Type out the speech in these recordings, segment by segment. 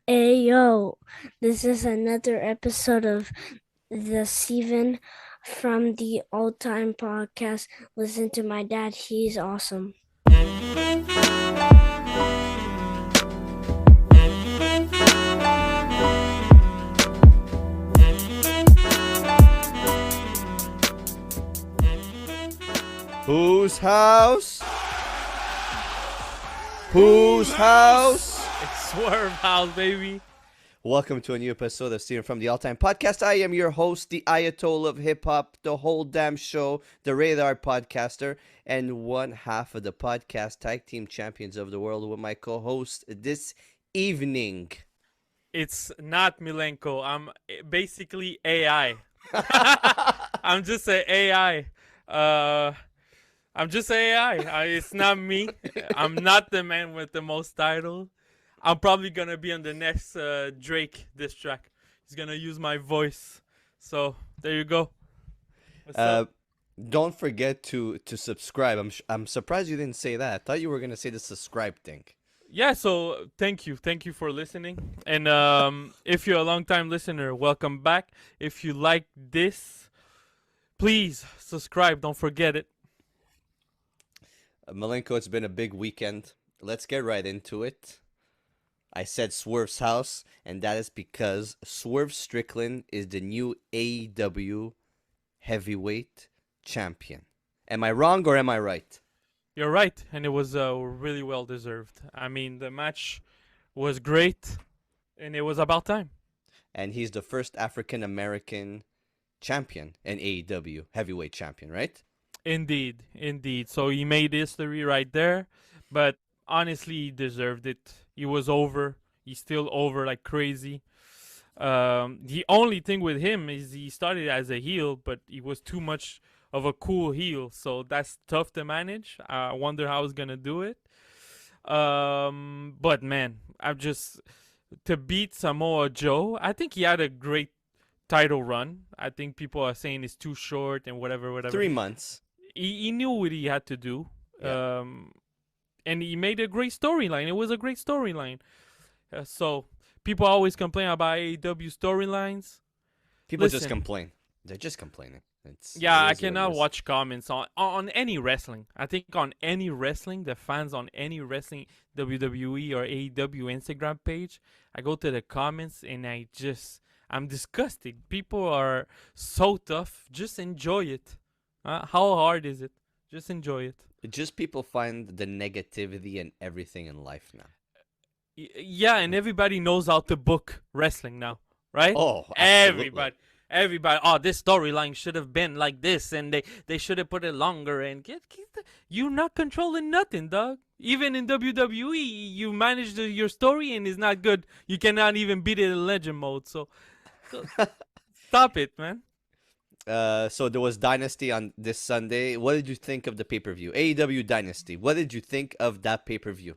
Hey yo, this is another episode of the Steven from the Old Time Podcast. Listen to my dad, he's awesome. Whose house? Whose house? It's Swerve House, baby. Welcome to a new episode of Steven from the All Time Podcast. I am your host, the Ayatollah of Hip Hop, the whole damn show, the radar podcaster, and one half of the podcast tag team champions of the world with my co-host this evening. It's not Milenko. I'm basically AI. I'm just an AI. I'm just AI. It's not me. I'm not the man with the most titles. I'm probably gonna be on the next Drake diss track. He's gonna use my voice. So there you go. What's up? Don't forget to subscribe. I'm surprised you didn't say that. I thought you were gonna say the subscribe thing. Yeah, so thank you for listening, and if you're a long time listener, welcome back. If you like this, please subscribe, don't forget it. Malenko, it's been a big weekend. Let's get right into it. I said Swerve's house, and that is because Swerve Strickland is the new AEW heavyweight champion. Am I wrong or am I right? You're right, and it was really well deserved. I mean, the match was great, and it was about time. And he's the first African American champion, an AEW heavyweight champion, right? Indeed, indeed. So he made history right there, but honestly, he deserved it. He was over. He's still over like crazy. The only thing with him is he started as a heel, but he was too much of a cool heel, so that's tough to manage. I wonder how he's gonna do it. But man, I'm just to beat Samoa Joe. I think he had a great title run. I think people are saying it's too short and whatever. 3 months. He knew what he had to do. Yeah. And he made a great storyline. It was a great storyline. So people always complain about AEW storylines. People just Listen. complain. They're just complaining. Yeah, it I is what it cannot is. watch comments on any wrestling. I think on any wrestling, the fans on any wrestling WWE or AEW Instagram page, I go to the comments and I'm disgusted. People are so tough. Just enjoy it. How hard is it? Just enjoy it. Just people find the negativity in everything in life now. Yeah, and everybody knows how to book wrestling now, right? Oh, absolutely. Everybody. Oh, this storyline should have been like this, and they should have put it longer. And you're not controlling nothing, dog. Even in WWE, you manage your story, and it's not good. You cannot even beat it in legend mode. So stop it, man. So there was Dynasty on this Sunday. What did you think of the pay-per-view? AEW Dynasty. What did you think of that pay-per-view?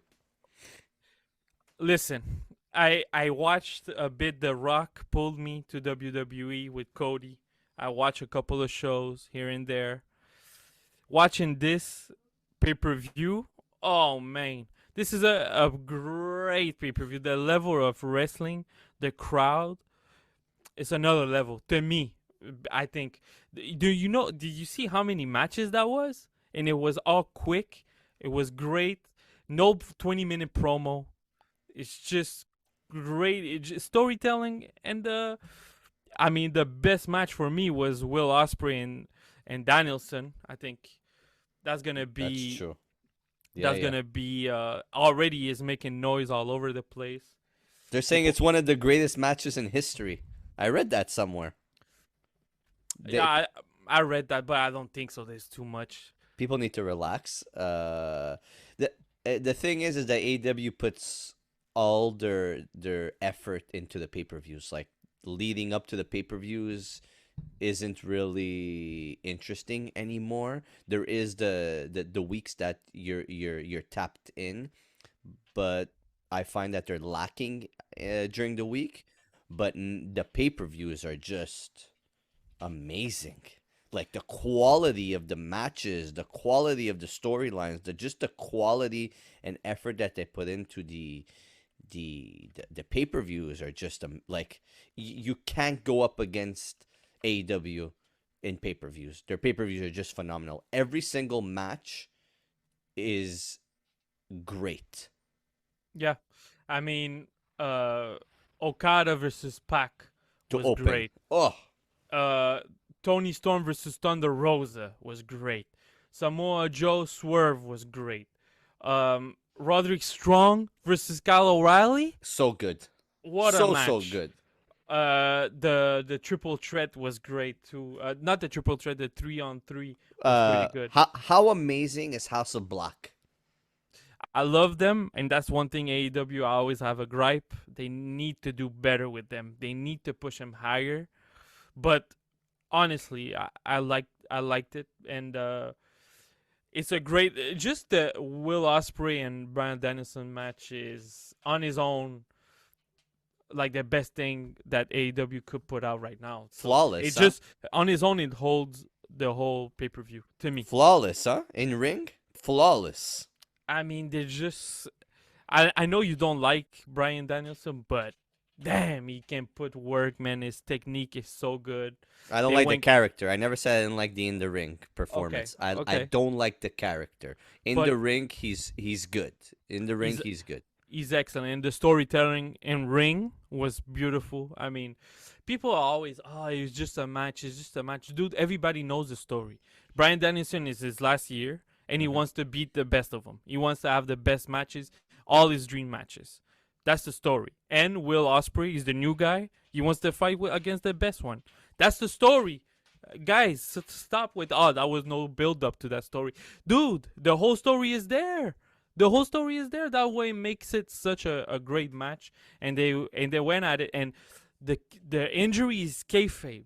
Listen, I watched a bit. The Rock pulled me to WWE with Cody. I watched a couple of shows here and there. Watching this pay per view, oh man, this is a great pay per view. The level of wrestling, the crowd, it's another level to me. I think. Do you know? Did you see how many matches that was? And it was all quick. It was great. No 20-minute promo. It's just great. It's just storytelling, and I mean, the best match for me was Will Ospreay and Danielson. I think that's gonna That's be true. Yeah, that's yeah. gonna be already is making noise all over the place. They're saying it's one of the greatest matches in history. I read that somewhere. Yeah, I read that, but I don't think so. There's too much. People need to relax. The thing is that AEW puts all their effort into the pay-per-views. Like leading up to the pay-per-views isn't really interesting anymore. There is the weeks that you're tapped in, but I find that they're lacking during the week. But the pay-per-views are just amazing. Like the quality of the matches, the quality of the storylines, the quality and effort that they put into the pay-per-views are just like you can't go up against AEW in pay-per-views. Their pay-per-views are just phenomenal. Every single match is great. Yeah, I mean, uh, Okada versus Pac To was open. great. Oh, uh, Tony Storm versus Thunder Rosa was great. Samoa Joe Swerve was great. Roderick Strong versus Kyle O'Reilly. so good. What a So match! good. The triple threat was great too. Not the triple threat, the 3-on-3 was pretty good. How amazing is House of Black? I love them, and that's one thing AEW I always have a gripe. They need to do better with them. They need to push them higher. But honestly, I liked it, and it's a great. Just the Will Ospreay and Bryan Danielson match is on his own like the best thing that AEW could put out right now. So Flawless. it Huh? just on its own it holds the whole pay-per-view to me. Flawless, huh? In ring, flawless. I mean, they're just. I know you don't like Bryan Danielson, but damn, he can put work, man. His technique is so good. I don't They like the went- character. I never said I didn't like the in the ring performance. I okay. don't like the character. In But- the ring, he's good. In the ring, he's good. He's excellent, and the storytelling in ring was beautiful. I mean, people are always, oh, it's just a match. It's just a match, dude. Everybody knows the story. Bryan Danielson is his last year, and he wants to beat the best of them. He wants to have the best matches, all his dream matches. That's the story. And Will Ospreay is the new guy. He wants to fight against the best one. That's the story. Guys, stop with, oh, that was no build up to that story. Dude, the whole story is there. The whole story is there. That way makes it such a great match. And they went at it. And the injury is kayfabe.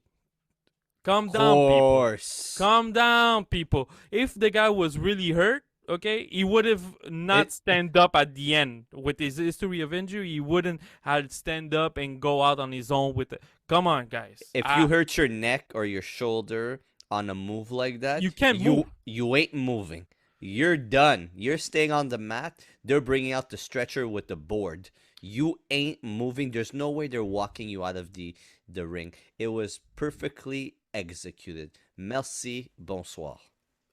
Calm down, people. Course. Calm down, people. If the guy was really hurt, okay, he would have not stand up at the end. With his history of injury, he wouldn't have stand up and go out on his own with it. Come on, guys. If you hurt your neck or your shoulder on a move like that, You can't move. You ain't moving. You're done. You're staying on the mat. They're bringing out the stretcher with the board. You ain't moving. There's no way they're walking you out of the ring. It was perfectly executed. Merci, bonsoir.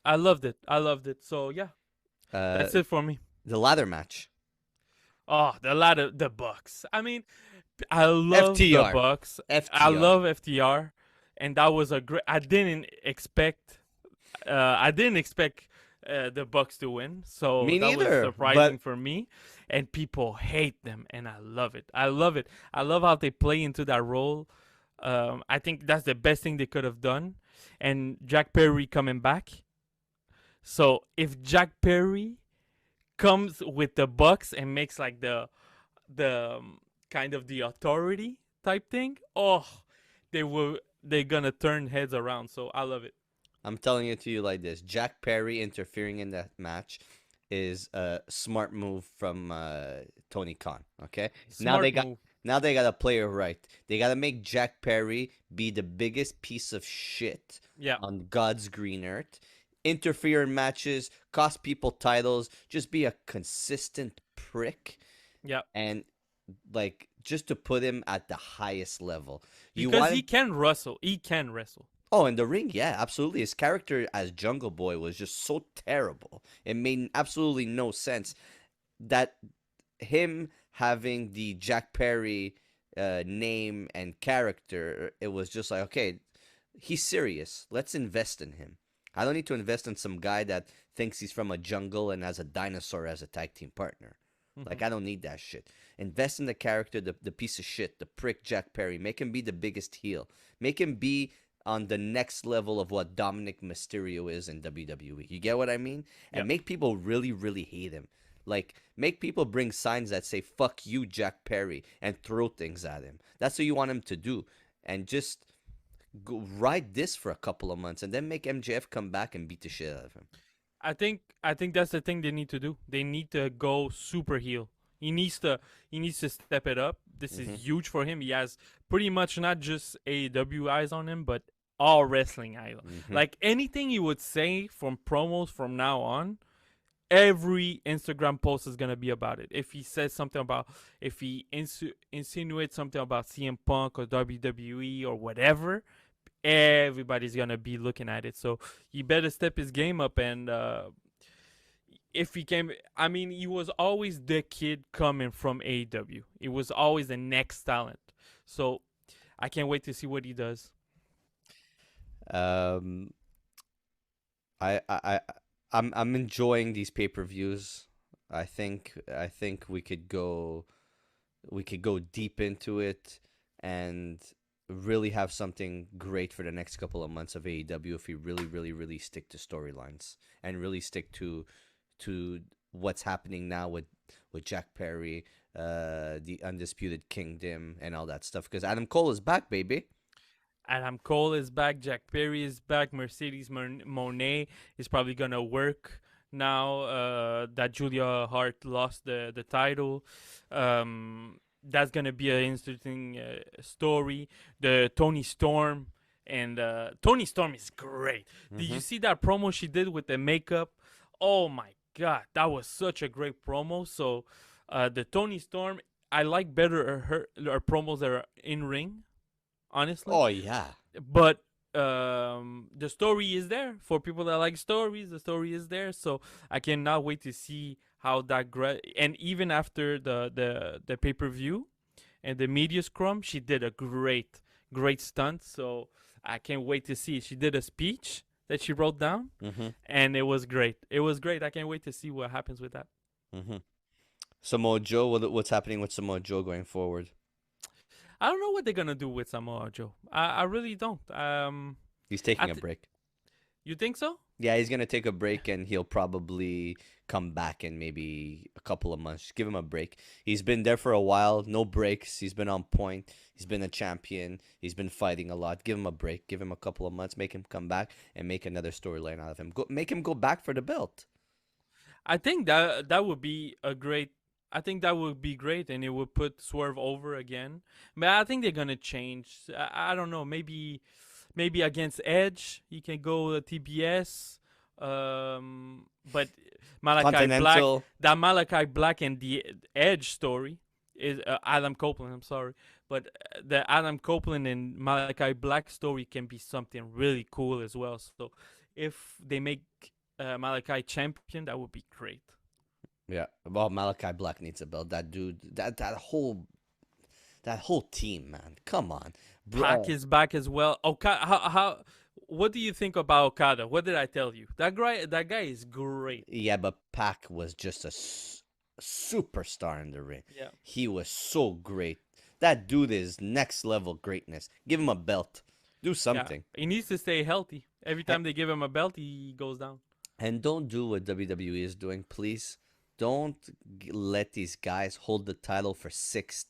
I loved it. So yeah, that's it for me. The ladder match. Oh, the Bucks. I mean, I love FTR. the Bucks. FTR. I love FTR, and that was a great. I didn't expect the Bucks to win, so Me that neither, was surprising but- for me. And people hate them, and I love it. I love it. I love how they play into that role. I think that's the best thing they could have done. And Jack Perry coming back. So if Jack Perry comes with the Bucks and makes like the kind of the authority type thing, they're gonna turn heads around. So I love it. I'm telling it to you like this. Jack Perry interfering in that match is a smart move from Tony Khan. Okay, Smart move. now they gotta play it right. They gotta make Jack Perry be the biggest piece of shit Yeah. on God's green earth. Interfere in matches, cost people titles, just be a consistent prick, Yeah. and like just to put him at the highest level. Because he can wrestle. He can wrestle. Oh, in the ring, yeah, absolutely. His character as Jungle Boy was just so terrible. It made absolutely no sense that him having the Jack Perry name and character, it was just like, okay, he's serious. Let's invest in him. I don't need to invest in some guy that thinks he's from a jungle and has a dinosaur as a tag team partner. Like, I don't need that shit. Invest in the character, the piece of shit, the prick Jack Perry. Make him be the biggest heel. Make him be on the next level of what Dominic Mysterio is in WWE. You get what I mean? And Yep. make people really, really hate him. Like, make people bring signs that say, fuck you, Jack Perry, and throw things at him. That's what you want him to do. And just ride this for a couple of months and then make MJF come back and beat the shit out of him. I think that's the thing they need to do. They need to go super heel. He needs to step it up. This is huge for him. He has pretty much not just AEW eyes on him, but all wrestling eyes. Like anything he would say from promos from now on, every Instagram post is gonna be about it. If he says something about, if he insinuates something about CM Punk or WWE or whatever, everybody's gonna be looking at it. So he better step his game up. And if he came, I mean, he was always the kid coming from AEW. It was always the next talent. So I can't wait to see what he does. Um, I I I I'm enjoying these pay-per-views. I think we could go deep into it and really have something great for the next couple of months of AEW if we really, really, really stick to storylines and really stick to what's happening now with Jack Perry, the Undisputed Kingdom, and all that stuff. Because Adam Cole is back, baby. Adam Cole is back. Jack Perry is back. Mercedes Monet is probably gonna work now that Julia Hart lost the title. That's gonna be an interesting story. The Tony Storm, and Tony Storm is great. Did you Mm-hmm. see that promo she did with the makeup? Oh my god, that was such a great promo. So the Tony Storm, I like better her promos that are in ring, honestly. Oh yeah. But the story is there for people that like stories. The story is there, so I cannot wait to see how that and even after the pay-per-view and the media scrum, she did a great stunt. So I can't wait to see. She did a speech that she wrote down, Mm-hmm. and it was great. I can't wait to see what happens with that. Mm-hmm. Samoa Joe, what's happening with Samoa Joe going forward? I don't know what they're gonna do with Samoa Joe. I really don't. He's I taking a break. You think so? Yeah, he's gonna take a break and he'll probably come back in maybe a couple of months. Just give him a break. He's been there for a while, no breaks. He's been on point. He's been a champion. He's been fighting a lot. Give him a break. Give him a couple of months. Make him come back and make another storyline out of him. Make him go back for the belt. I think that would be a great. I think that would be great, and it would put Swerve over again. But I think they're gonna change. I don't know. Maybe against Edge, he can go to TBS. But Malachi Black, Continental. that Malachi Black and the Edge story is Adam Copeland. I'm sorry, but the Adam Copeland and Malachi Black story can be something really cool as well. So if they make Malachi champion, that would be great. Yeah. Well, Malachi Black needs a belt. That dude. That whole team, man. Come on. Pac is back as well. Okay, how what do you think about Okada? What did I tell you? That guy is great. Yeah, but Pac was just a superstar in the ring. Yeah. He was so great. That dude is next level greatness. Give him a belt. Do something. Yeah. He needs to stay healthy. Every A- time they give him a belt, he goes down. And don't do what WWE is doing, please. Don't let these guys hold the title for 6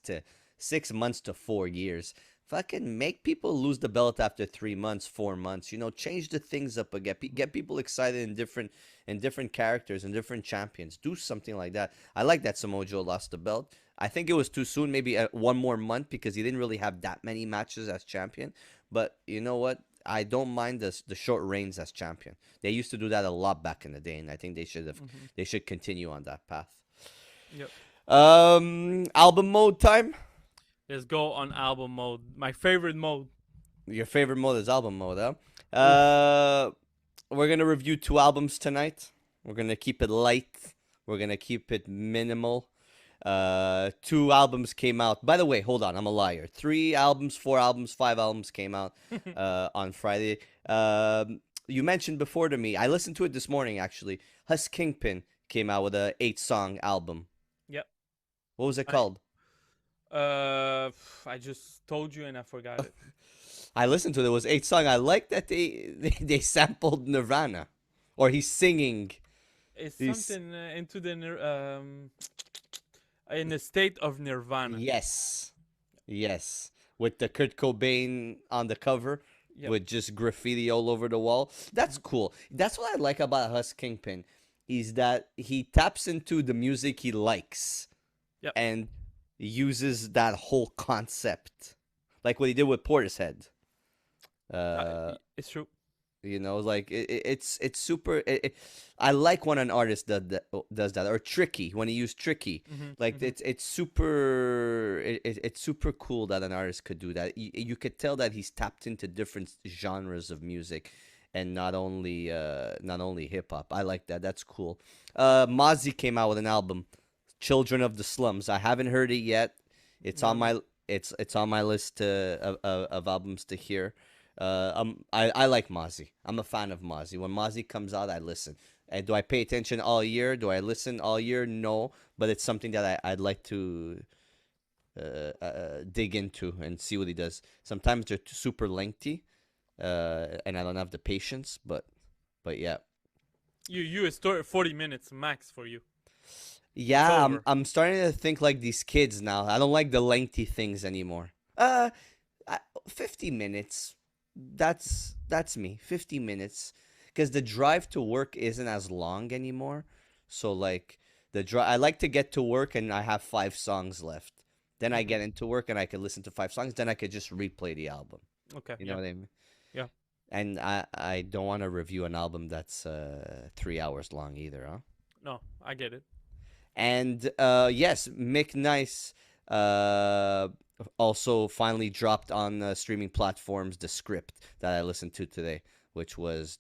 months to 4 years. Fucking make people lose the belt after 3 months, 4 months. Change the things up again. Get people excited in different characters and different champions. Do something like that. I like that Samoa Joe lost the belt. I think it was too soon. Maybe one more month because he didn't really have that many matches as champion. But you know what? I don't mind the short reigns as champion. They used to do that a lot back in the day, and I think they should continue on that path. Yep. Album mode time. Let's go on album mode. My favorite mode. Your favorite mode is album mode, huh? Oof. We're gonna review 2 albums tonight. We're gonna keep it light. We're gonna keep it minimal. 2 albums came out. By the way, hold on, I'm a liar. 3 albums, 4 albums, 5 albums came out on Friday. You mentioned before to me. I listened to it this morning actually. Hus Kingpin came out with a 8-song album. Yep. What was it I called? I just told you and I forgot it. I listened to it. It was 8 song. I like that they sampled Nirvana, or he's singing. It's He's something into the in the state of Nirvana. yes, yes, with the Kurt Cobain on the cover Yep. with just graffiti all over the wall. That's cool. That's what I like about Hus Kingpin, is that he taps into the music he likes Yep. and uses that whole concept, like what he did with Portishead. It's true. You know, like it's super. I like when an artist does that, or tricky when he used tricky. Mhm. Like Mhm. it's super. It's super cool that an artist could do that. You could tell that he's tapped into different genres of music, and not only hip hop. I like that. That's cool. Mozzie came out with an album, Children of the Slums. I haven't heard it yet. It's on No. my it's on my list of albums to hear. I like Mozzie. I'm a fan of Mozzie. When Mozzie comes out, I listen. And do I pay attention all year? Do I listen all year? No, but it's something that I'd like to dig into and see what he does. Sometimes they're super lengthy, and I don't have the patience. But yeah, You a story 40 minutes max for you. It's yeah. I'm over. I'm starting to think like these kids now. I don't like the lengthy things anymore. 50 minutes. That's me. 50 minutes, because the drive to work isn't as long anymore. So like the drive, I like to get to work and I have 5 songs left. Then I Mhm. get into work and I could listen to 5 songs. Then I could just replay the album. Okay. You know Yeah. what I mean? Yeah. And I don't want to review an album that's 3 hours long either, huh? No, I get it. And yes, Mick Nice uh, also finally dropped on streaming platforms the script that I listened to today, which was,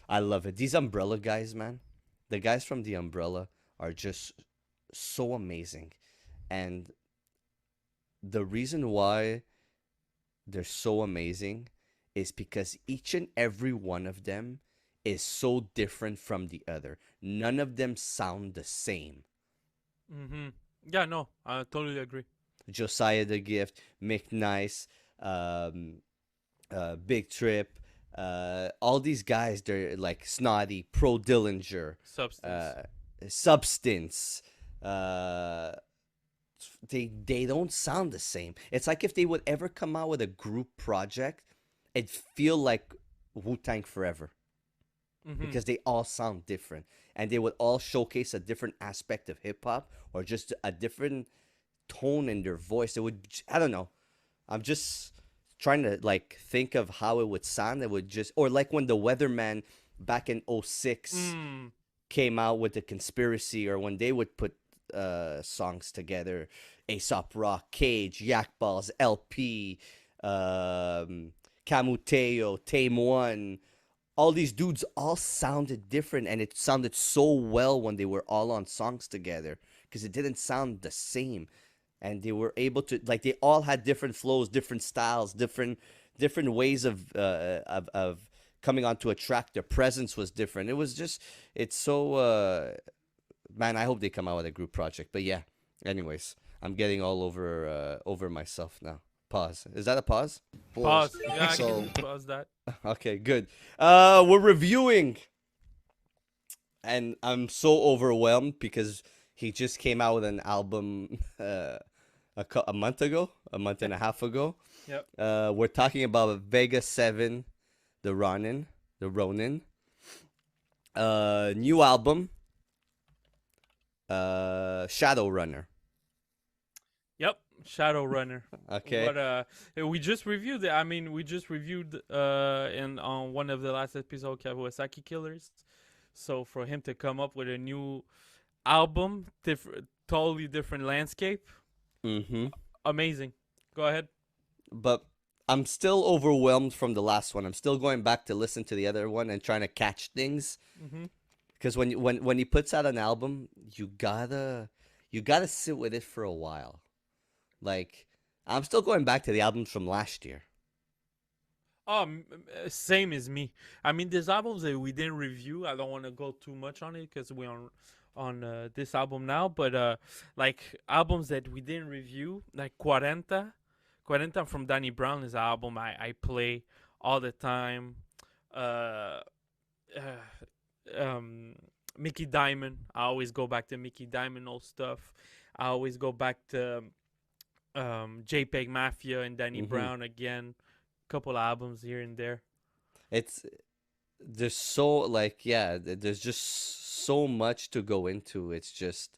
I love it. These Umbrella guys, man, the guys from the Umbrella are just so amazing, and the reason why they're so amazing is because each and every one of them is so different from the other. None of them sound the same. Mhm. Yeah. No, I totally agree. Josiah the Gift, McNice, um, Big Trip, all these guys, they're like Snotty, Pro Dillinger, Substance. uh, Substance. Uh, they don't sound the same. It's like if they would ever come out with a group project, it'd feel like Wu Tang Forever, Mhm. because they all sound different, and they would all showcase a different aspect of hip hop, or just a different tone in their voice. It would, I don't know. I'm just trying to like think of how it would sound. It would just, or like when the Weatherman back in '06 Mm. came out with the Conspiracy, or when they would put songs together, Aesop Rock, Cage, Yak Balls, LP, Camuteo, Tame One, all these dudes all sounded different, and it sounded so well when they were all on songs together, because it didn't sound the same, and they were able to, like, they all had different flows, different styles, different ways of coming onto a track. Their presence was different. It was just, it's so man, I hope they come out with a group project. But yeah, anyways, I'm getting all over myself now. Pause. Is that a pause? Pause. Pause. Yeah, I So can pause that. Okay, good. We're reviewing, and I'm so overwhelmed because he just came out with an album a month ago, a month and a half ago. Yep. We're talking about VEGA7 the Ronin. New album, Shadow Runner. Yep. Shadowrunner. Okay. What we just reviewed it. I mean, we just reviewed in on one of the last episodes Kawasaki Killers. So for him to come up with a new album, totally different landscape, Mm-hmm. amazing. Go ahead. But I'm still overwhelmed from the last one. I'm still going back to listen to the other one and trying to catch things. Mhm. Because when he puts out an album, you gotta sit with it for a while. Like, I'm still going back to the albums from last year. Same as me. I mean, there's albums that we didn't review. I don't want to go too much on it because we're on this album now. But like albums that we didn't review, like Cuarenta from Danny Brown is an album I play all the time. Uh, um, Mickey Diamond. I always go back to Mickey Diamond old stuff. I always go back to JPEG Mafia and Danny Mm-hmm. Brown again. Couple albums here and there. It's there's so, like, yeah, there's just so much to go into. It's just,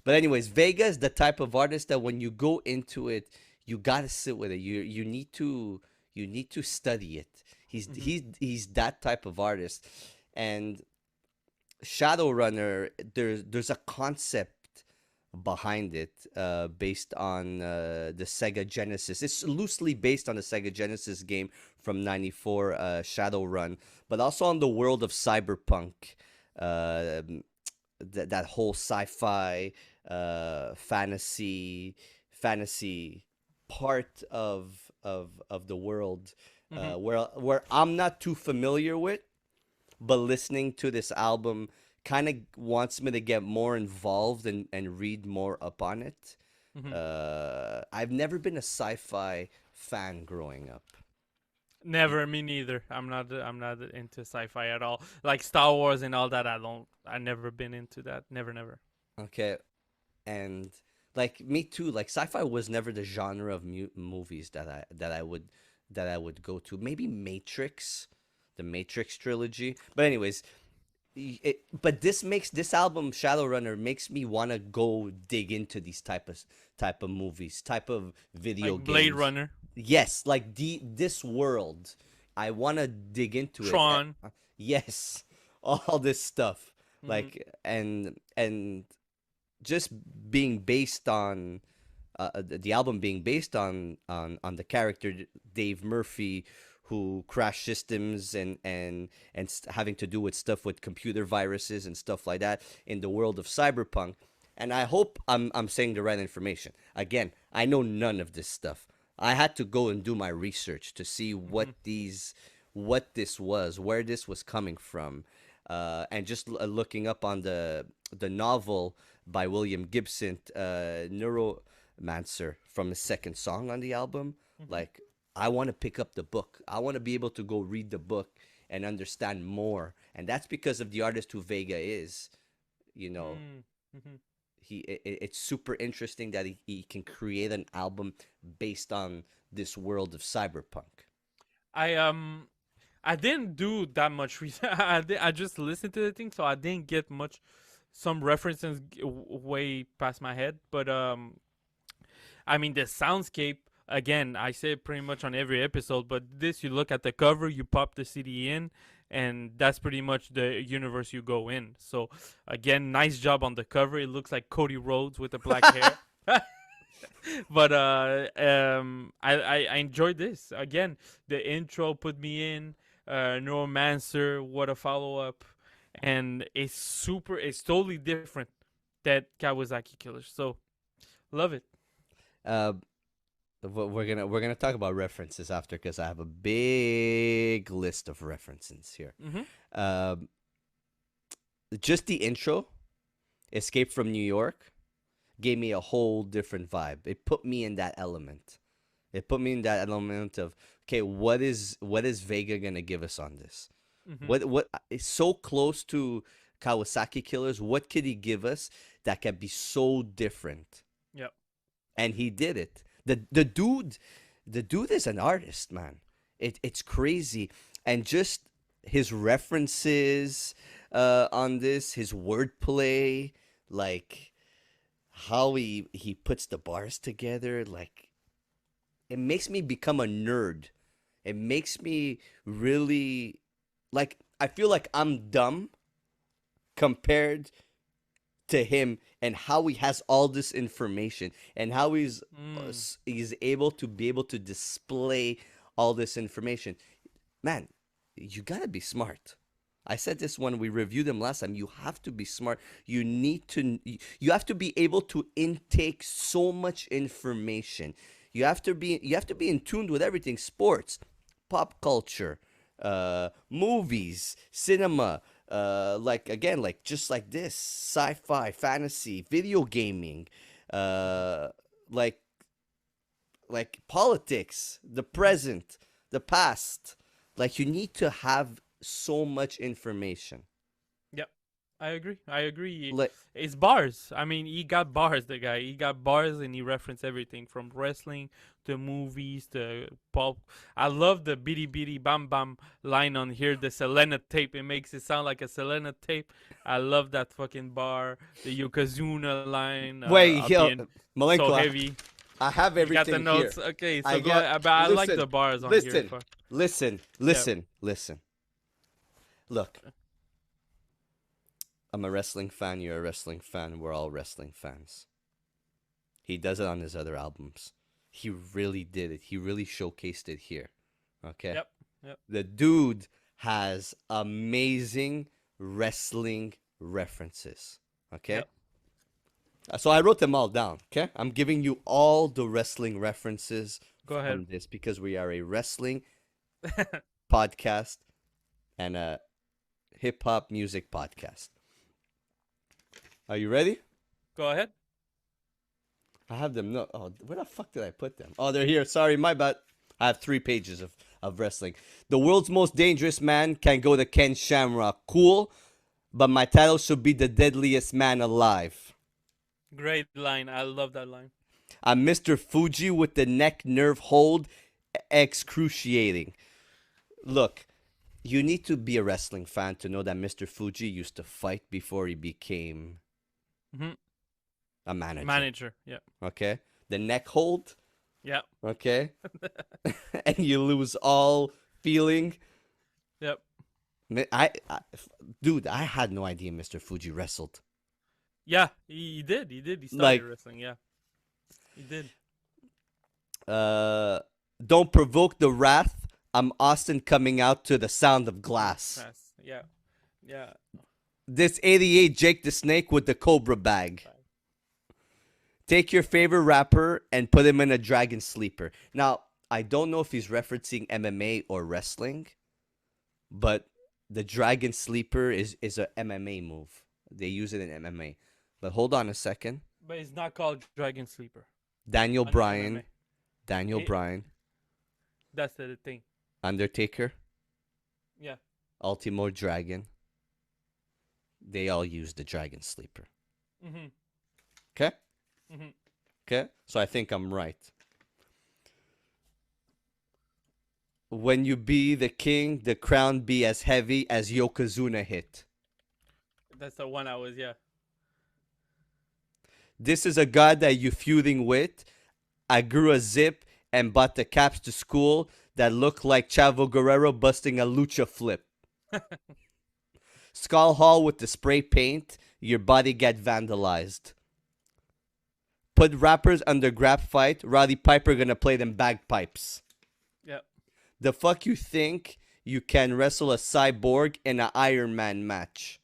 but anyways, Vega is the type of artist that when you go into it, you gotta sit with it. You need to You need to study it. Mm-hmm. He's that type of artist. And Shadowrunner, there's a concept behind it, based on the Sega Genesis. It's loosely based on the Sega Genesis game from '94, Shadowrun, but also on the world of cyberpunk. Uh, that whole sci-fi, fantasy part of the world, Mm-hmm. where I'm not too familiar with, but listening to this album kind of wants me to get more involved and read more up on it. Mm-hmm. I've never been a sci-fi fan growing up. Never, me neither. I'm not into sci-fi at all. Like Star Wars and all that. I never been into that. Never, never. Okay, and like me too. Like sci-fi was never the genre of movies that I would go to. Maybe Matrix, the Matrix trilogy. But anyways, but this album Shadowrunner makes me want to go dig into these type of movies, type of video Like Blade games. Runner, Yes, like this world. I want to dig into it. Tron. Yes, all this stuff. Mm-hmm. Like and just being based on, the album being based on the character Dave Murphy, who crash systems and having to do with stuff with computer viruses and stuff like that in the world of cyberpunk. And I hope I'm saying the right information. Again, I know none of this stuff. I had to go and do my research to see Mm-hmm. what this was, where this was coming from, and just looking up on the novel by William Gibson, Neuromancer, from the second song on the album. Mm-hmm. Like, I want to pick up the book. I want to be able to go read the book and understand more. And that's because of the artist who Vega is. You know, Mm-hmm. it's super interesting that he can create an album based on this world of cyberpunk. I I didn't do that much research. I just listened to the thing, so I didn't get much. Some references way past my head, but I mean the soundscape. Again, I say it pretty much on every episode, but this, you look at the cover, you pop the CD in, and that's pretty much the universe you go in. So again, nice job on the cover. It looks like Cody Rhodes with the black hair. But I enjoyed this. Again, the intro put me in. Neuromancer, what a follow up, and it's totally different that Kawasaki Killers. So love it. Uh, we're gonna talk about references after, because I have a big list of references here. Mm-hmm. Um, just the intro, "Escape from New York," gave me a whole different vibe. It put me in that element. It put me in that element of, okay, what is Vega gonna give us on this? Mm-hmm. What is so close to Kawasaki Killers? What could he give us that can be so different? Yep. And he did it. The dude is an artist, man. It's crazy, and just his references, on this, his wordplay, like how he puts the bars together, like it makes me become a nerd. It makes me really, like, I feel like I'm dumb compared to him, and how he has all this information, and how Mm. he's able to display all this information. Man, you gotta be smart. I said this when we reviewed them last time. You have to be smart. You have to be able to intake so much information. You have to be in tune with everything: sports, pop culture, movies, cinema, like, again, like, just like this, sci-fi, fantasy, video gaming, uh, like politics, the present, the past. Like, you need to have so much information. Yep. I agree. I agree. Like, It's bars. I mean, he got bars. The guy. He got bars, and he referenced everything from wrestling to movies to pulp. I love the bitty bitty bam bam line on here. The Selena tape. It makes it sound like a Selena tape. I love that fucking bar. The Yokozuna line. wait, Being so Malenko, heavy. I have You got the everything here. notes. Okay, I so go. got. But I like Listen, the bars on here. listen, listen, Yeah. listen, listen. Look, I'm a wrestling fan. You're a wrestling fan. We're all wrestling fans. He does it on his other albums. He really did it. He really showcased it here. Okay. Yep. Yep. The dude has amazing wrestling references. Okay. Yep. So I wrote them all down. Okay. I'm giving you all the wrestling references Go from ahead. this because we are a wrestling podcast and a hip hop music podcast. Are you ready? Go ahead. I have them. No, oh, where the fuck did I put them? Oh, they're here. Sorry, my bad. I have 3 pages of wrestling. The world's most dangerous man can go to Ken Shamrock. Cool, but my title should be the deadliest man alive. Great line. I love that line. I'm Mr. Fuji with the neck nerve hold excruciating. Look, you need to be a wrestling fan to know that Mr. Fuji used to fight before he became Mhm. a manager. Manager. Yeah. Okay? The neck hold, Yeah. okay? And you lose all feeling. Yep. Dude, I had no idea Mr. Fuji wrestled. Yeah. He did. He did. He started Like- wrestling. Yeah. He did. Don't provoke the wrath. I'm Austin coming out to the sound of glass. Yes. Yeah. Yeah. This 88 Jake the Snake with the Cobra bag. Take your favorite rapper and put him in a dragon sleeper. Now, I don't know if he's referencing MMA or wrestling, but the dragon sleeper is a MMA move. They use it in MMA. But hold on a second. But it's not called Dragon Sleeper. Daniel on Bryan, MMA. Daniel It- Bryan, That's the thing. Undertaker, Yeah. Ultimo Dragon. They all use the dragon sleeper. Mm-hmm. Okay? Mm-hmm. Okay? So I think I'm right. When you be the king, the crown be as heavy as Yokozuna hit. That's the one I was. Yeah. This is a god that you feuding with. I grew a zip and bought the caps to school that look like Chavo Guerrero busting a lucha flip. Skull Hall with the spray paint, your body get vandalized. Put rappers under grab fight, Roddy Piper gonna play them bagpipes. Yep. The fuck you think you can wrestle a cyborg in an Iron Man match?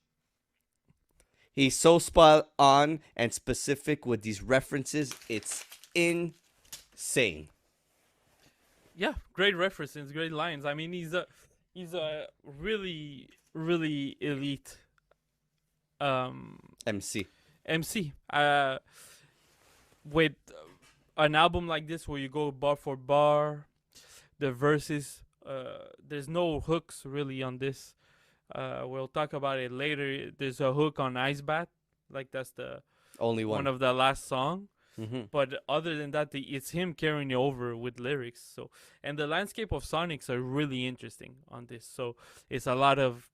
He's so spot on and specific with these references, it's insane. Yeah. Great references. Great lines. I mean, he's a really elite MC. MC. With an album like this where you go bar for bar, the verses, there's no hooks really on this. We'll talk about it later. There's a hook on Ice Bath, like that's the Only one. one of the last song. Mm-hmm. But other than that, it's him carrying it over with lyrics. So, and the landscape of Sonics are really interesting on this. So it's a lot of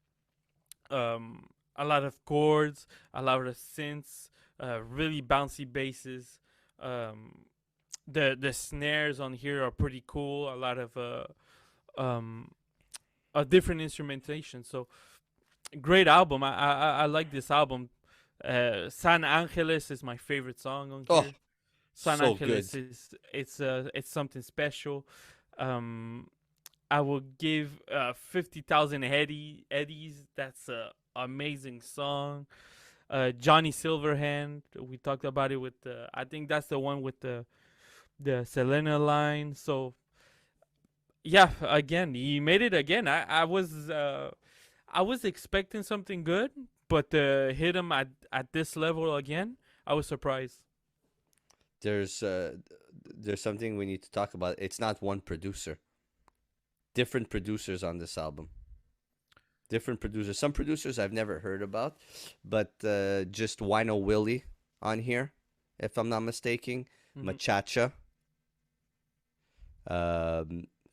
chords, a lot of synths, really bouncy basses. The snares on here are pretty cool. A lot of a different instrumentation. So great album. I like this album. San Angeles is my favorite song on Oh, here. San so Angeles good. is it's something special. I will give 50,000 Eddies. That's a amazing song. Johnny Silverhand. We talked about it with the. I think that's the one with the Selena line. So yeah, again, he made it again. I was expecting something good, but to hit him at this level again, I was surprised. There's something we need to talk about. It's not one producer. Different producers on this album. Different producers. Some producers I've never heard about, but just Wino Willie on here, if I'm not mistaken. Mhm. Machacha.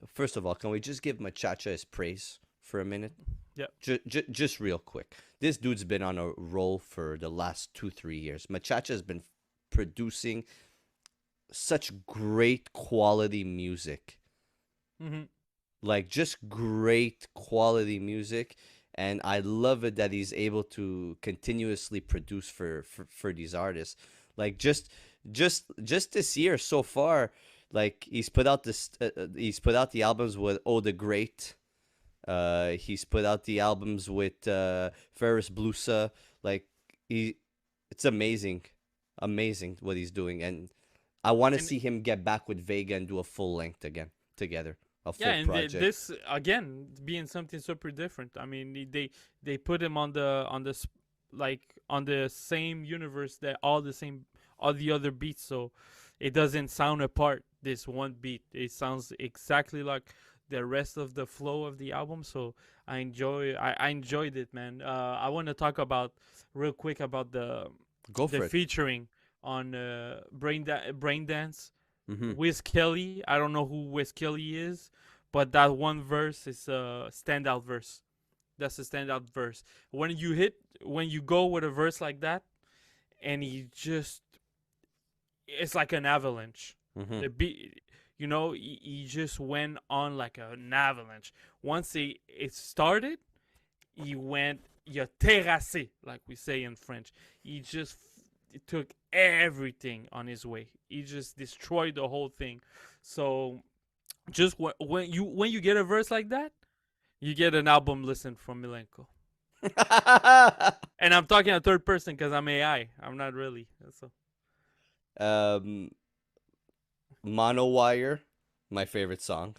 First of all, can we just give Machacha his praise for a minute? Yeah. Just real quick. This dude's been on a roll for the last 2-3 years. Machacha has been producing such great quality music. Mm-hmm. Like just great quality music, and I love it that he's able to continuously produce for these artists. Like just this year so far, like he's put out the albums with Oh the Great. He's put out the albums with Ferris Blusa. Like he it's amazing. Amazing what he's doing, and I want to And see him get back with Vega and do a full length again together, a yeah, full and project. this again being something super different. I mean, they put him like on the same universe that all the other beats, so it doesn't sound apart. This one beat, it sounds exactly like the rest of the flow of the album. So I enjoyed it, man. I want to talk about real quick about Go the for it. featuring on Brain Dance. Mm-hmm. Wiz Kelly. I don't know who Wiz Kelly is, but that one verse is a standout verse. That's a standout verse. When you go with a verse like that, and it's like an avalanche. Mm-hmm. The beat, he just went on like an avalanche. Once it started, he went "il terrassé," like we say in French. He just took everything on his way. He just destroyed the whole thing. So just when you get a verse like that, you get an album listen from Milenko. And I'm talking a third person because I'm AI. I'm not really. So um, Monowire, my favorite song.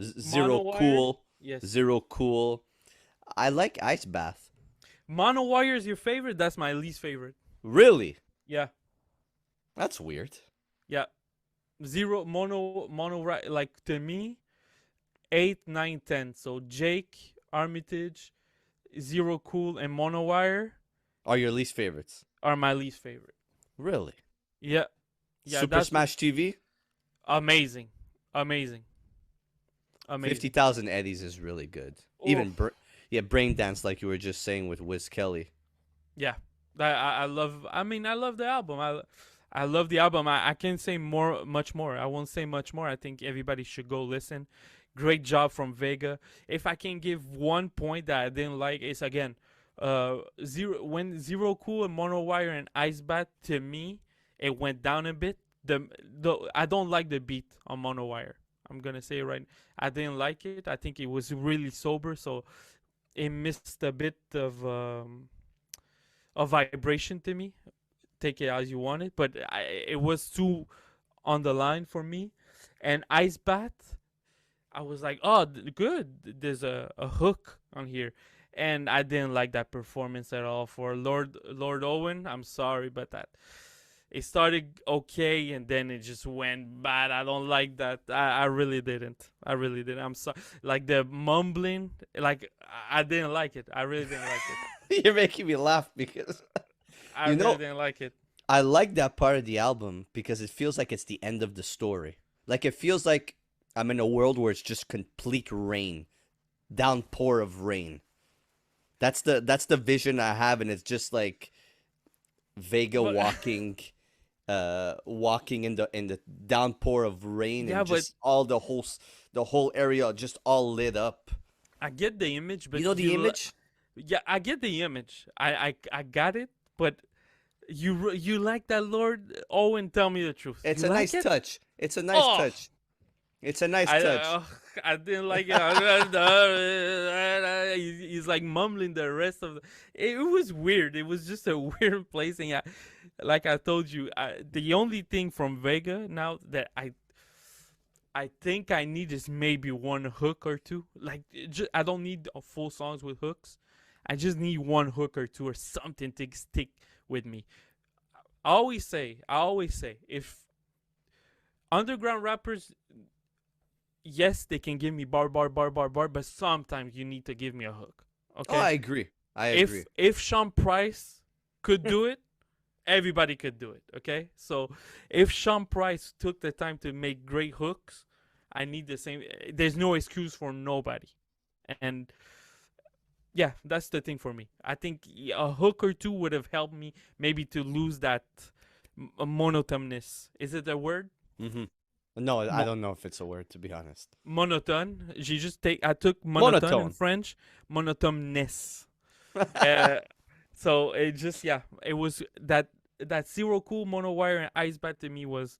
Zero Monowired, Cool, yes. Zero Cool. I like Ice Bath. Monowire is your favorite. That's my least favorite. Really? Yeah, That's weird. yeah. Zero like to me, 8, 9, 10. So Jake, Armitage, Zero Cool, and Monowire Are your least favorites? are my least favorite. Really? Yeah, yeah. Super Smash TV? Amazing, amazing, amazing. 50,000 Eddies is really good. Oof. Yeah, Brain Dance, like you were just saying with Wiz Kelly. Yeah, I love. I mean, I love the album. I love the album. I can't say much more. I won't say much more. I think everybody should go listen. Great job from Vega. If I can give one point that I didn't like, it's again, Zero Cool and Mono Wire and Ice Bat, to me, it went down a bit. The I don't like the beat on Mono Wire. I'm gonna say it right. I didn't like it. I think it was really sober, so it missed a bit of vibration to me. Take it as you want it, but it was too on the line for me. And Ice Bath, I was like, oh, good. There's a hook on here, and I didn't like that performance at all for Lord Owen. I'm sorry, but that it started okay, and then it just went bad. I don't like that. I really didn't. I really didn't. I'm sorry. Like the mumbling, like I didn't like it. I really didn't like it. You're making me laugh because I you really know didn't like it. I like that part of the album because it feels like it's the end of the story. Like it feels like I'm in a world where it's just complete rain, downpour of rain. That's the vision I have, and it's just like Vega But walking in the downpour of rain, yeah, and but just all the whole area just all lit up. I get the image, but You know the image? yeah, I get the image. I got it, but you like that Lord Owen? Tell me the truth. It's You a like nice it? touch. It's a nice Oh, touch. It's a nice I touch. I didn't like it. He's like mumbling the rest of it was weird. It was just a weird placing. Like I told you, the only thing from Vega now that I think I need is maybe one hook or two. Like I don't need full songs with hooks. I just need one hook or two or something to stick with me. I always say, if underground rappers, yes, they can give me bar, bar, bar, bar, bar, but sometimes you need to give me a hook. Oh, Okay? I agree. I agree. If Sean Price could do it, everybody could do it. Okay? So if Sean Price took the time to make great hooks, I need the same. There's no excuse for nobody. And yeah, that's the thing for me. I think a hook or two would have helped me maybe to lose monotoneness. Is it a word? Mm-hmm. No, I Mo- don't know if it's a word, to be honest. monotone. I took monotone in Monotone. French. Monotoneness. Uh, so it just it was that zero cool mono wire and ice bat to me was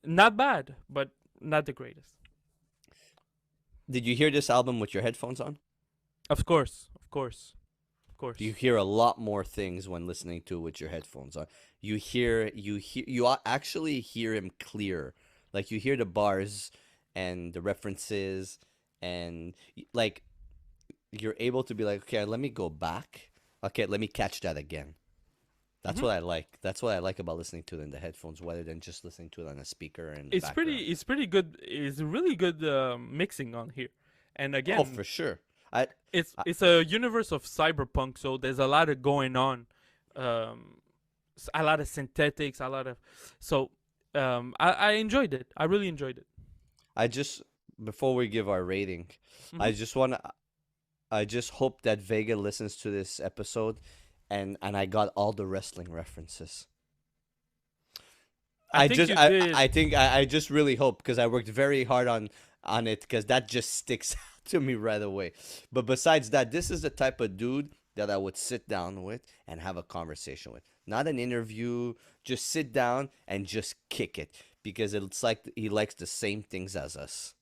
not bad, but not the greatest. Did you hear this album with your headphones on? Of course, of course, of course. You hear a lot more things when listening to it with your headphones on. Actually hear him clear. Like you hear the bars and the references and like you're able to be like, okay, let me go back. Okay, let me catch that again. That's what I like. That's what I like about listening to it in the headphones, rather than just listening to it on a speaker and It's pretty good. It's really good mixing on here, and again, Oh, for sure. I it's a universe of cyberpunk, so there's a lot of going on, a lot of synthetics, a lot of so I enjoyed it. I really enjoyed it. I just before we give our rating, I Mhm. just want to I just hope that Vega listens to this episode and I got all the wrestling references. I think you did. I think I just really hope because I worked very hard on it because that just sticks to me right away. But besides that, this is the type of dude that I would sit down with and have a conversation with. Not an interview, just sit down and just kick it because it's like he likes the same things as us.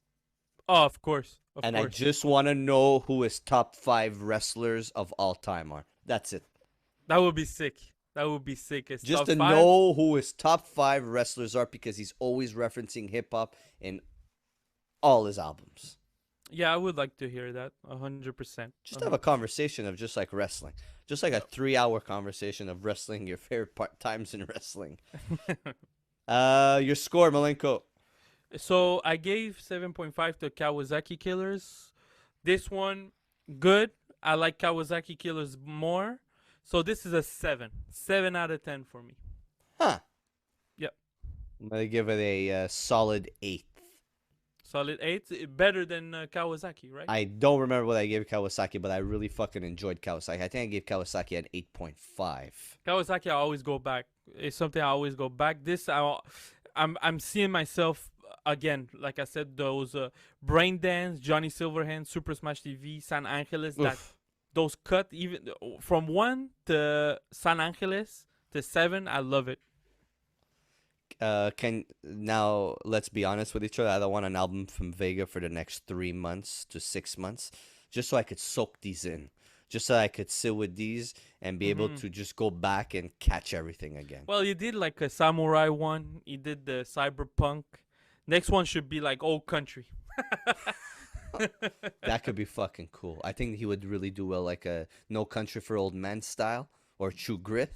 Oh, of course, of And I course. just want to know who his top 5 wrestlers of all time are. That's it. That would be sick. That would be sick. It's Just top to five. know who his top 5 wrestlers are because he's always referencing hip hop in all his albums. Yeah, I would like to hear that 100%. Just have a conversation of just like wrestling. Just like a 3-hour conversation of wrestling, your favorite times in wrestling. Your score, Malenko. So I gave 7.5 to Kawasaki Killers. This one, good. I like Kawasaki Killers more. So this is a 7. 7 out of 10 for me. Huh. Yep. I'm going to give it a solid 8. Solid 8. Better than Kawasaki, right? I don't remember what I gave Kawasaki, but I really fucking enjoyed Kawasaki. I think I gave Kawasaki an 8.5. Kawasaki, I always go back. It's something I always go back. I'm seeing myself again. Like I said, those Brain Dance, Johnny Silverhand, Super Smash TV, San Angeles. That Oof. those cut even from 1 to San Angeles to 7. I love it. Now let's be honest with each other. I don't want an album from Vega for the next 3 months to 6 months, just so I could soak these in, just so I could sit with these and be able to just go back and catch everything again. Well, you did like a samurai one. You did the cyberpunk. Next one should be like old country. That could be fucking cool. I think he would really do well, like a No Country for Old Men style or True Grit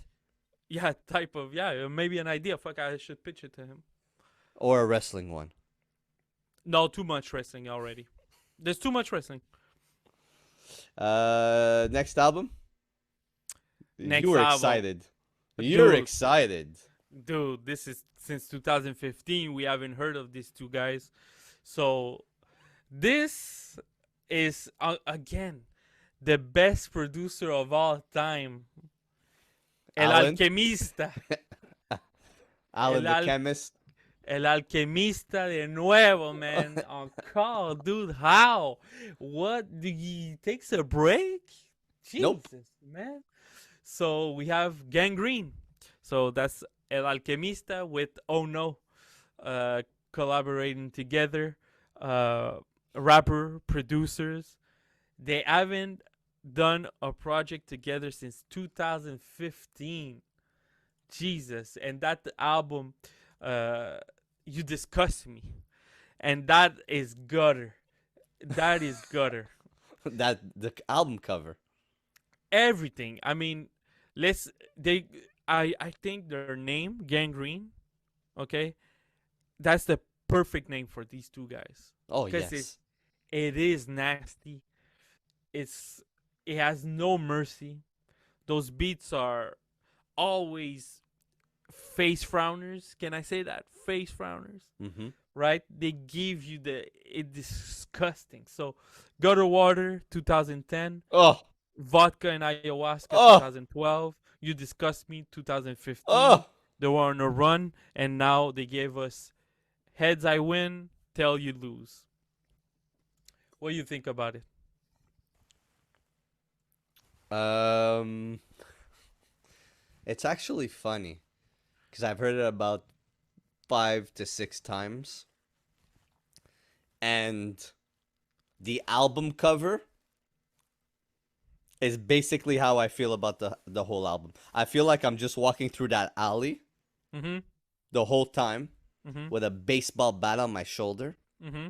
Yeah, type of maybe an idea. Fuck, I should pitch it to him. or a wrestling one. No, too much wrestling already. There's too much wrestling. Next album. Next You were album. excited. You're Dude. excited. Dude, this is since 2015. We haven't heard of these two guys. So this is again the best producer of all time. El Alan? Alquimista. Alan El the Chemist. El Alquimista de nuevo, man. On call, dude. How? What? Do he takes a break? Jesus, Nope. man. So we have Gangrene. So that's El Alquimista with Oh No collaborating together. Rapper, producers. They haven't done a project together since 2015. Jesus. And that album, You Disgust Me. And that is gutter. That is gutter. The album cover. Everything. I mean, I think their name, Gangrene, okay? That's the perfect name for these two guys. Oh, Because yes. it is nasty. It has no mercy. Those beats are always face frowners. Can I say that? Face frowners. Mm-hmm. Right? They give you it's disgusting. So, Gutter Water, 2010. Oh, Vodka and Ayahuasca, Oh. 2012. You Disgust Me 2015. Oh, They were on a run, and now they gave us Heads I Win, Tail You Lose. What do you think about it? um, it's actually funny because I've heard it about 5 to 6 times, and the album cover is basically how I feel about the whole album. I feel like I'm just walking through that alley Mm-hmm. the whole time Mm-hmm. with a baseball bat on my shoulder, Mm-hmm.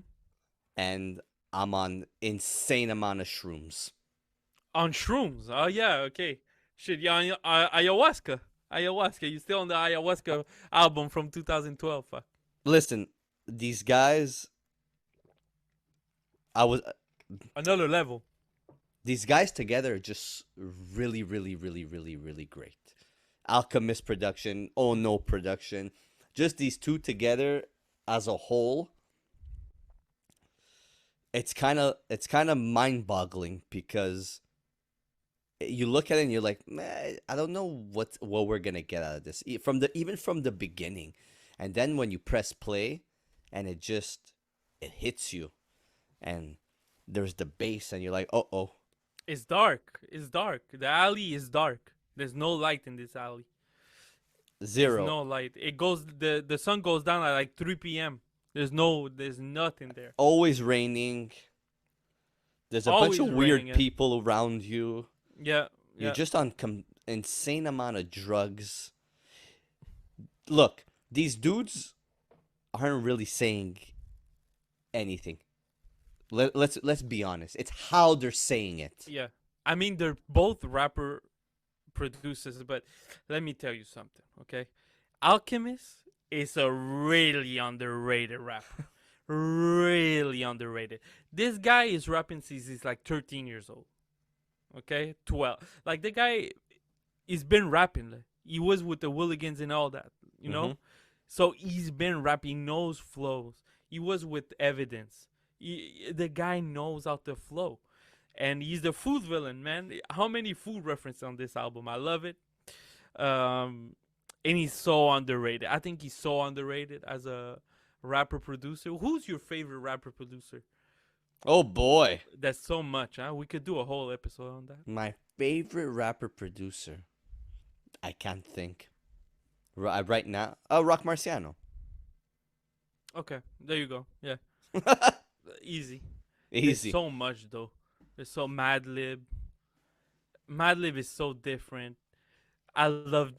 and I'm on insane amount of shrooms. On shrooms. Oh yeah, okay. Shit, yeah, on ayahuasca. Ayahuasca. You still on the ayahuasca album from 2012? Fuck. Listen, these guys, I was Another level. these guys together are just really, really, really, really, really great. Alchemist production, Oh No production, just these two together as a whole. It's kind of mind-boggling because you look at it and you're like, man, I don't know what we're gonna get out of this even from the beginning, and then when you press play, and it hits you, and there's the bass, and you're like, oh, It's dark. It's dark. The alley is dark. There's no light in this alley. There's zero, no light. The sun goes down at like 3 p.m. There's nothing there. always raining. There's a bunch Always of raining, weird yeah. people around you. Yeah. You're Yeah. just on insane amount of drugs. Look, these dudes aren't really saying anything. Let's be honest. It's how they're saying it. Yeah. I mean, they're both rapper producers, but let me tell you something, okay? Alchemist is a really underrated rapper. Really underrated. This guy is rapping since he's like 13 years old. Okay? 12. Like, the guy, he's been rapping. Like, he was with the Willigans and all that, you know? Mhm. So he's been rapping, knows flows. He was with Evidence. The guy knows how to flow. And he's the food villain, man. How many food references on this album? I love it. And he's so underrated. I think he's so underrated as a rapper producer. Who's your favorite rapper producer? Oh boy. That's so much, huh? We could do a whole episode on that. My favorite rapper producer. I can't think. Right now. Oh, Rock Marciano. Okay, there you go. Yeah, easy. Easy. There's so much though. There's so Madlib. Madlib is so different. I love